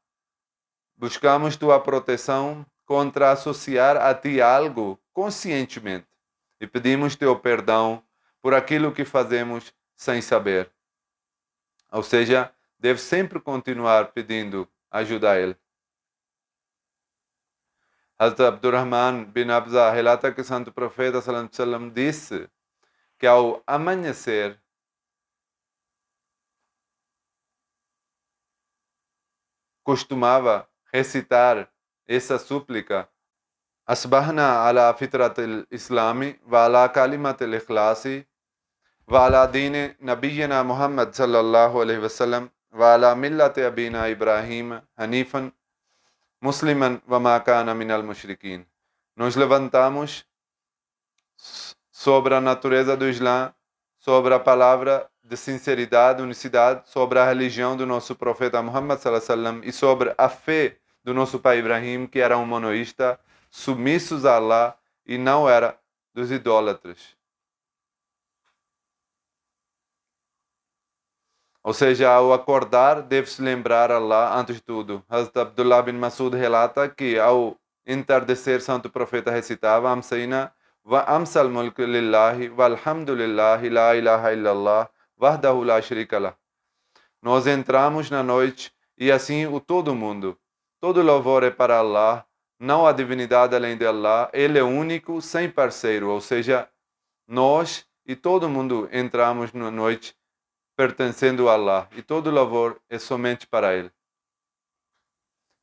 buscamos tua proteção contra associar a ti algo conscientemente e pedimos teu perdão por aquilo que fazemos sem saber. Ou seja, deve sempre continuar pedindo ajuda a ele. Hazrat Abdurrahman bin Abza relata que o santo profeta sallallahu alaihi wasallam disse que ao amanhecer costumava recitar essa súplica: Asbahna ala fitrat al-islami wa ala kalimat al-ikhlasi wa ala dini nabiyyina Muhammad sallallahu alaihi wasallam wa ala millati abina Ibrahim hanifan musliman wa ma kana min al-mushrikin. Nos levantamos sobre a natureza do Islã, sobre a palavra de sinceridade, unicidade, sobre a religião do nosso profeta Muhammad sallallahu alaihi wasallam e sobre a fé do nosso pai Ibrahim, que era um monoísta, submissos a Allah e não era dos idólatras. Ou seja, ao acordar, deve-se lembrar Allah antes de tudo. Hazrat Abdullah bin Masud relata que ao entardecer, Santo Profeta recitava Amsayna wa amsal mulk lillahi walhamdulillahi la ilaha illallah wahdahu la sharika lah. Nós entramos na noite e assim o todo mundo. Todo louvor é para Allah, não há divinidade além de Allah, Ele é único, sem parceiro. Ou seja, nós e todo mundo entramos na noite pertencendo a Allah, e todo louvor é somente para Ele.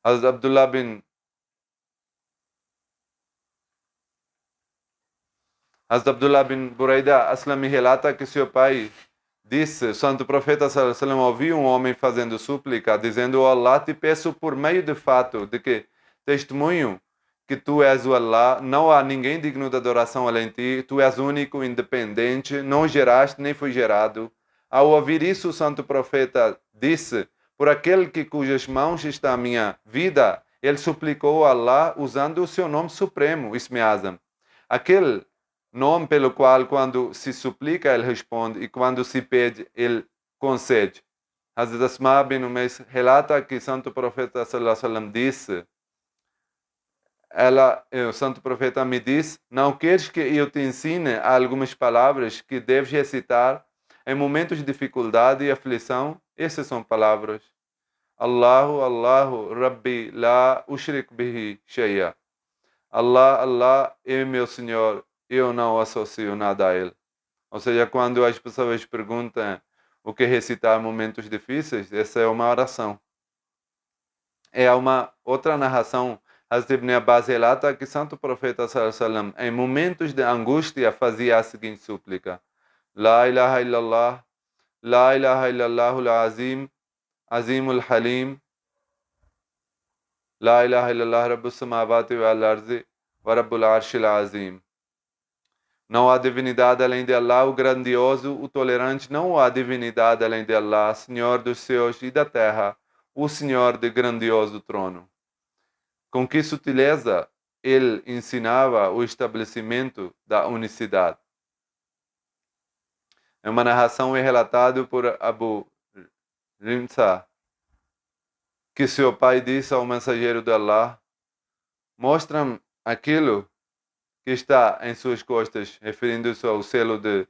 Hazrat Abdullah bin Buraida Aslami relata que seu pai disse, Santo Profeta sallallahu alaihi wasallam ouviu um homem fazendo súplica, dizendo, Allah, te peço por meio do fato de que testemunho que tu és o Allah, não há ninguém digno de adoração além de ti, tu és único, independente, não geraste nem foi gerado. Ao ouvir isso, o Santo Profeta disse, por aquele que cujas mãos está a minha vida, ele suplicou a Allah usando o seu nome supremo, Isme Azam. Aquele nome pelo qual, quando se suplica, ele responde, e quando se pede, ele concede. Hazrat Asma bin Umays relata que o Santo Profeta sallallahu alaihi wasallam disse, o Santo Profeta me disse, não queres que eu te ensine algumas palavras que deves recitar em momentos de dificuldade e aflição? Essas são palavras. Allahu, Allahu, Rabbi, la ushrik bihi shay'a. Allah, Allah é meu Senhor, eu não associo nada a Ele. Ou seja, quando as pessoas perguntam o que recitar em momentos difíceis, essa é uma oração. É uma outra narração. Hazrat Ibn Abbas relata que Santo Profeta sallallahu alaihi wasallam, em momentos de angústia, fazia a seguinte súplica. La ilaha illallah, la ilaha illallahul azim, azimul halim, la ilaha illallah rabbus samawati wal arzi, wa rabbul arshil azim. Não há divindade além de Allah, o grandioso, o tolerante. Não há divindade além de Allah, Senhor dos céus e da terra, o Senhor de grandioso trono. Com que sutileza ele ensinava o estabelecimento da unicidade. É uma narração relatada por Abu Rimsa, que seu pai disse ao mensageiro de Allah, mostra-me aquilo que está em suas costas, referindo-se ao selo de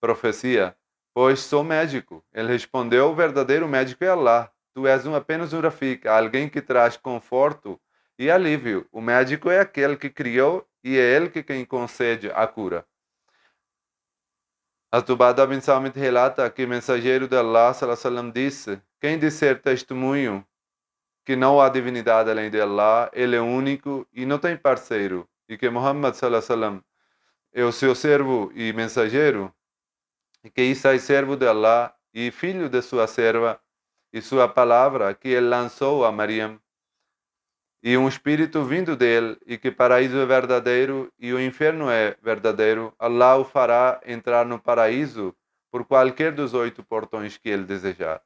profecia, pois sou médico. Ele respondeu, o verdadeiro médico é Allah. Tu és apenas um Rafiq, alguém que traz conforto e alívio. O médico é aquele que criou e é ele quem concede a cura. Atubada bin Samit relata que o mensageiro de Allah sallallahu alaihi wasallam disse, quem disser testemunho que não há divindade além de Allah, ele é único e não tem parceiro, e que Muhammad sallallahu alaihi wasallam é o seu servo e mensageiro, e que Isa é servo de Allah e filho de sua serva, e sua palavra que ele lançou a Maryam, e um espírito vindo dele, e que paraíso é verdadeiro e o inferno é verdadeiro, Allah o fará entrar no paraíso por qualquer dos 8 portões que ele desejar.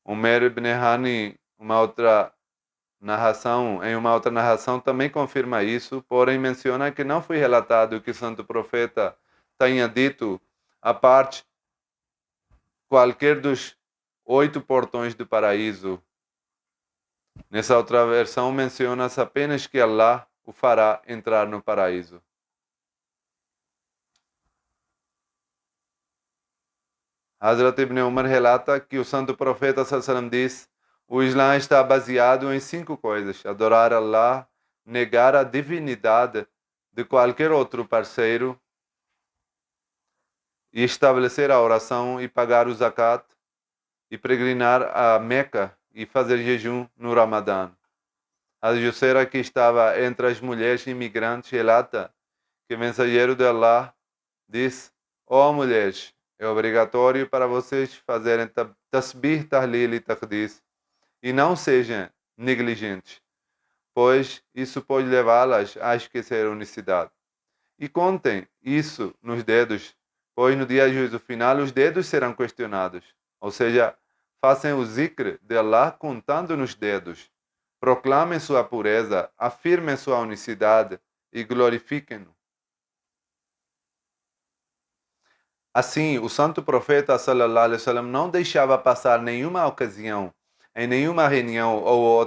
Umar ibn Hani, em uma outra narração também confirma isso, porém menciona que não foi relatado que o Santo Profeta tenha dito a parte qualquer dos 8 portões do paraíso. Nessa outra versão menciona-se apenas que Allah o fará entrar no paraíso. Hazrat Ibn Umar relata que o Santo Profeta sallallahu alaihi wasallam diz, o Islã está baseado em 5 coisas: adorar Allah, negar a divindade de qualquer outro parceiro, e estabelecer a oração e pagar o zakat, e peregrinar a Meca e fazer jejum no Ramadã. A Juseira, que estava entre as mulheres imigrantes, relata que o mensageiro de Allah disse, ó mulheres, é obrigatório para vocês fazerem tasbih, tahlil e taqdis, e não sejam negligentes, pois isso pode levá-las a esquecer a unicidade. E contem isso nos dedos, pois no dia de juízo final os dedos serão questionados. Ou seja, façam o zikr de Allah contando nos dedos. Proclamem sua pureza, afirmem sua unicidade e glorifiquem-no. Assim, o santo profeta sallallahu alaihi wasallam não deixava passar nenhuma ocasião, em nenhuma reunião ou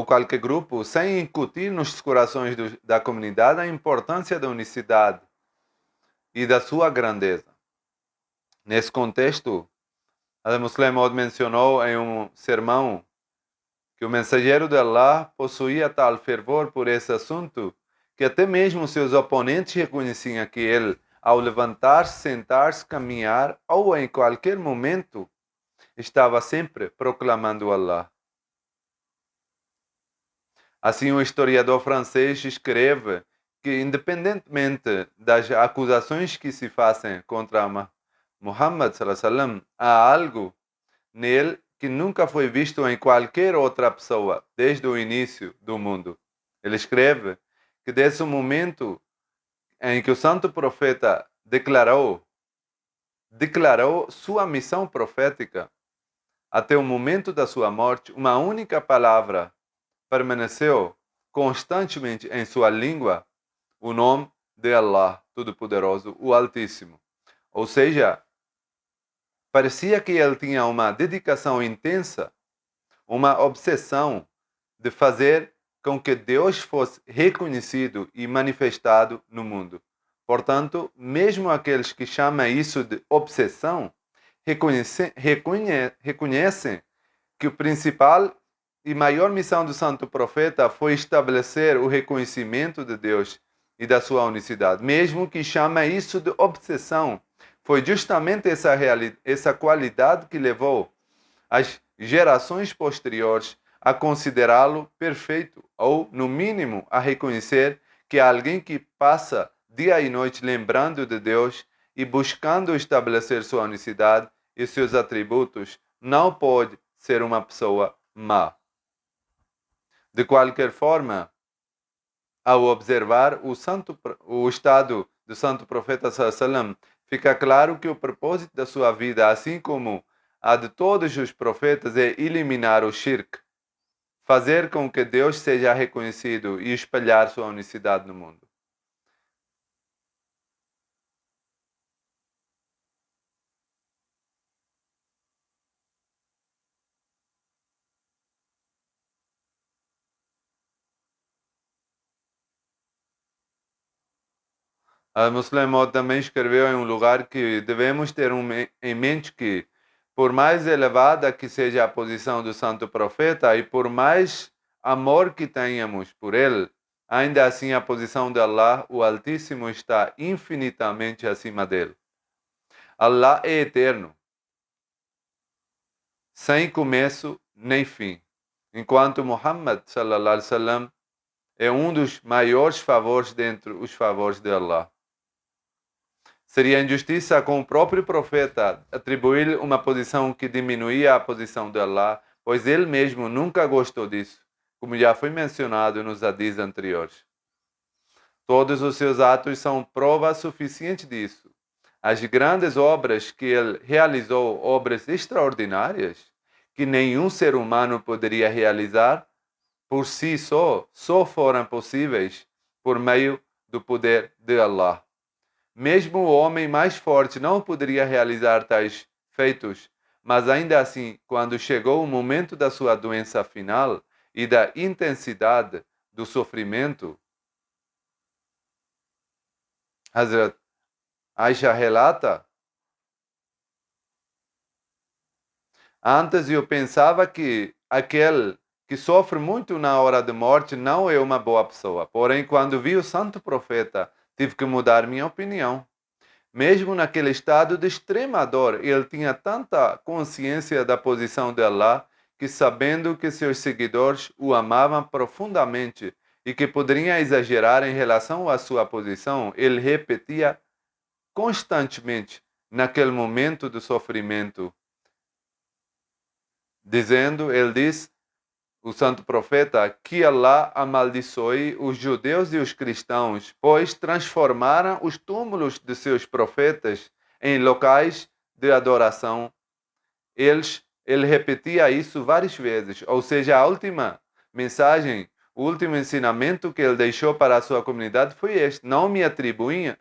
qualquer grupo, sem incutir nos corações da comunidade a importância da unicidade e da sua grandeza. Nesse contexto, Al-Muslim Maud mencionou em um sermão que o mensageiro de Allah possuía tal fervor por esse assunto que até mesmo seus oponentes reconheciam que ele, ao levantar-se, sentar-se, caminhar ou em qualquer momento, estava sempre proclamando Allah. Assim, o historiador francês escreve que, independentemente das acusações que se fazem contra Muhammad sallallahu alaihi wasallam, há algo nele que nunca foi visto em qualquer outra pessoa desde o início do mundo. Ele escreve que desde o momento em que o santo profeta declarou sua missão profética até o momento da sua morte, uma única palavra permaneceu constantemente em sua língua, o nome de Allah, Todo-Poderoso, o Altíssimo. Ou seja, parecia que ele tinha uma dedicação intensa, uma obsessão de fazer com que Deus fosse reconhecido e manifestado no mundo. Portanto, mesmo aqueles que chamam isso de obsessão, reconhecem que o principal e maior missão do santo profeta foi estabelecer o reconhecimento de Deus e da sua unicidade. Mesmo que chama isso de obsessão, foi justamente essa qualidade que levou as gerações posteriores a considerá-lo perfeito, ou, no mínimo, a reconhecer que alguém que passa dia e noite lembrando de Deus e buscando estabelecer sua unicidade e seus atributos não pode ser uma pessoa má. De qualquer forma, ao observar o estado do santo profeta sallallahu alaihi wasallam, fica claro que o propósito da sua vida, assim como a de todos os profetas, é eliminar o shirk, fazer com que Deus seja reconhecido e espalhar sua unicidade no mundo. Al-Muslim Maud também escreveu em um lugar que devemos ter em mente que, por mais elevada que seja a posição do santo profeta e por mais amor que tenhamos por ele, ainda assim a posição de Allah, o Altíssimo, está infinitamente acima dele. Allah é eterno, sem começo nem fim, enquanto Muhammad sallallahu alaihi wasallam é um dos maiores favores dentre os favores de Allah. Seria injustiça com o próprio profeta atribuir-lhe uma posição que diminuía a posição de Allah, pois ele mesmo nunca gostou disso, como já foi mencionado nos hadiths anteriores. Todos os seus atos são prova suficiente disso. As grandes obras que ele realizou, obras extraordinárias, que nenhum ser humano poderia realizar, por si só foram possíveis por meio do poder de Allah. Mesmo o homem mais forte não poderia realizar tais feitos, mas ainda assim, quando chegou o momento da sua doença final e da intensidade do sofrimento, Hazrat Aisha relata: antes eu pensava que aquele que sofre muito na hora de morte não é uma boa pessoa. Porém, quando vi o santo profeta, tive que mudar minha opinião. Mesmo naquele estado de extrema dor, ele tinha tanta consciência da posição de Allah que, sabendo que seus seguidores o amavam profundamente e que poderiam exagerar em relação à sua posição, ele repetia constantemente naquele momento de sofrimento, dizendo, ele diz, o santo profeta, que Allah amaldiçoe os judeus e os cristãos, pois transformaram os túmulos de seus profetas em locais de adoração. Ele repetia isso várias vezes, ou seja, a última mensagem, o último ensinamento que ele deixou para a sua comunidade foi este: não me atribuam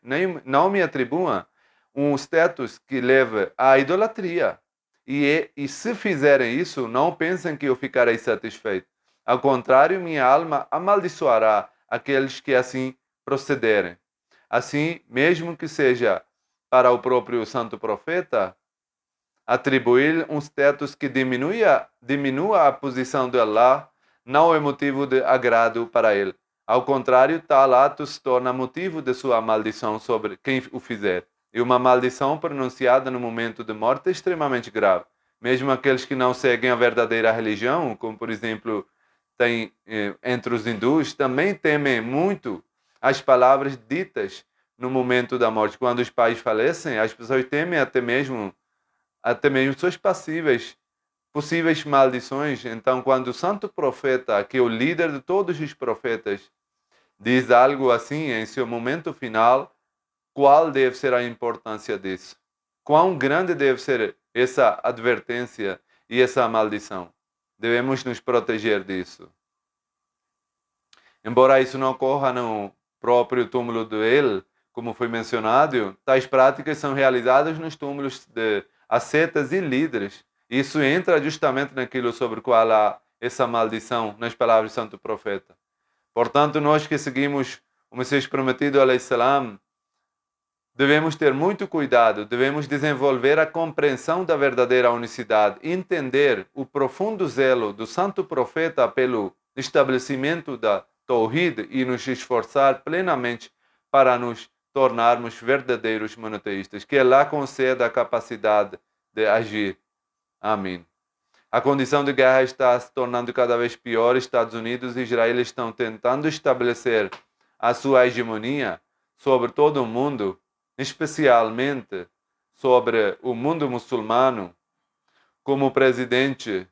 um status que leva à idolatria. E se fizerem isso, não pensem que eu ficarei satisfeito. Ao contrário, minha alma amaldiçoará aqueles que assim procederem. Assim, mesmo que seja para o próprio santo profeta, atribuir um status que diminua a posição de Allah não é motivo de agrado para ele. Ao contrário, tal ato se torna motivo de sua maldição sobre quem o fizer. E uma maldição pronunciada no momento de morte é extremamente grave. Mesmo aqueles que não seguem a verdadeira religião, como por exemplo tem entre os hindus, também temem muito as palavras ditas no momento da morte. Quando os pais falecem, as pessoas temem até mesmo suas possíveis maldições. Então, quando o santo profeta, que é o líder de todos os profetas, diz algo assim em seu momento final, qual deve ser a importância disso? Quão grande deve ser essa advertência e essa maldição? Devemos nos proteger disso. Embora isso não ocorra no próprio túmulo de ele, como foi mencionado, tais práticas são realizadas nos túmulos de ascetas e líderes. Isso entra justamente naquilo sobre o qual há essa maldição nas palavras do santo profeta. Portanto, nós que seguimos o Messias prometido, alayhi salam, devemos ter muito cuidado, devemos desenvolver a compreensão da verdadeira unicidade, entender o profundo zelo do santo profeta pelo estabelecimento da Tawhid e nos esforçar plenamente para nos tornarmos verdadeiros monoteístas. Que Allah conceda a capacidade de agir. Amém. A condição de guerra está se tornando cada vez pior. Estados Unidos e Israel estão tentando estabelecer a sua hegemonia sobre todo o mundo, especialmente sobre o mundo muçulmano, como o presidente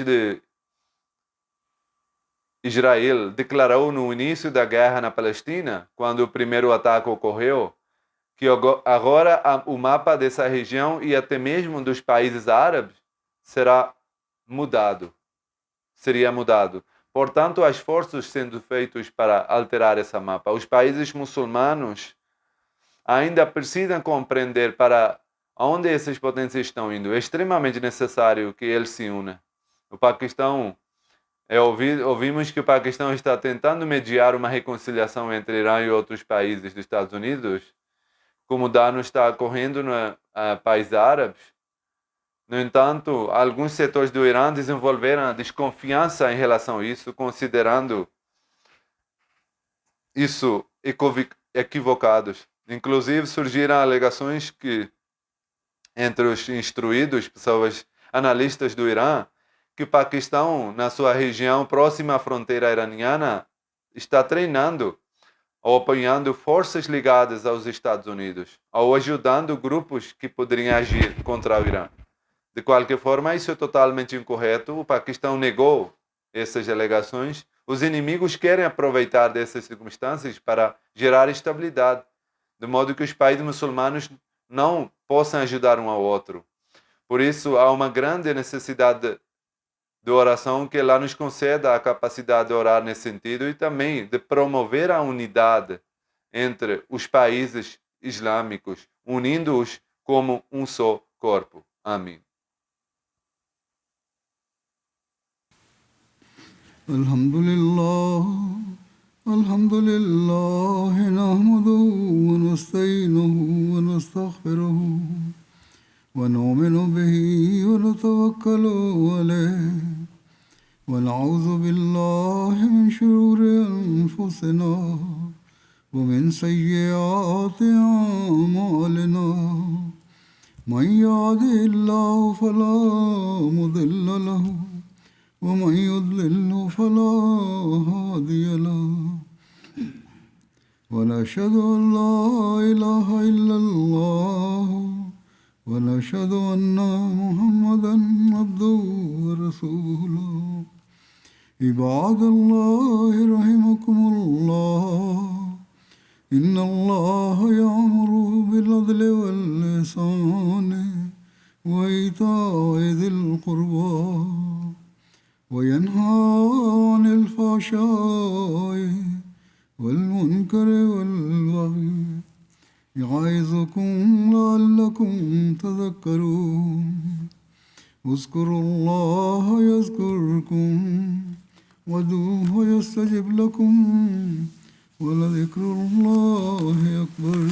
de Israel declarou no início da guerra na Palestina, quando o primeiro ataque ocorreu, que agora o mapa dessa região e até mesmo dos países árabes seria mudado. Portanto, há esforços sendo feitos para alterar esse mapa. Os países muçulmanos ainda precisam compreender para onde essas potências estão indo. É extremamente necessário que eles se unam. O Paquistão, ouvimos que o Paquistão está tentando mediar uma reconciliação entre Irã e outros países dos Estados Unidos, como dano está ocorrendo nos países árabes. No entanto, alguns setores do Irã desenvolveram desconfiança em relação a isso, considerando isso equivocados. Inclusive, surgiram alegações que, entre os instruídos, pessoas analistas do Irã, que o Paquistão, na sua região próxima à fronteira iraniana, está treinando ou apoiando forças ligadas aos Estados Unidos, ou ajudando grupos que poderiam agir contra o Irã. De qualquer forma, isso é totalmente incorreto. O Paquistão negou essas alegações. Os inimigos querem aproveitar dessas circunstâncias para gerar estabilidade, de modo que os países muçulmanos não possam ajudar um ao outro. Por isso, há uma grande necessidade de oração que Allah nos conceda a capacidade de orar nesse sentido e também de promover a unidade entre os países islâmicos, unindo-os como um só corpo. Amém. الحمد لله نحمده ونستعينه ونستغفره ونؤمن به ونتوكل عليه ونعوذ بالله من شرور أنفسنا ومن سيئات أعمالنا من يهده الله فلا مضل له ومن يضلل فلا هادي له ونشهد أن لا إله إلا الله ونشهد أن محمدا عبده ورسوله عباد الله رحمكم الله إن الله يأمر بالعدل والإحسان وإيتاء ذي القربى وينهى عن الفحشاء والمنكر والبغي يعظكم لعلكم تذكرون اذكروا الله يذكركم وادعوه يستجب لكم ولذكر الله أكبر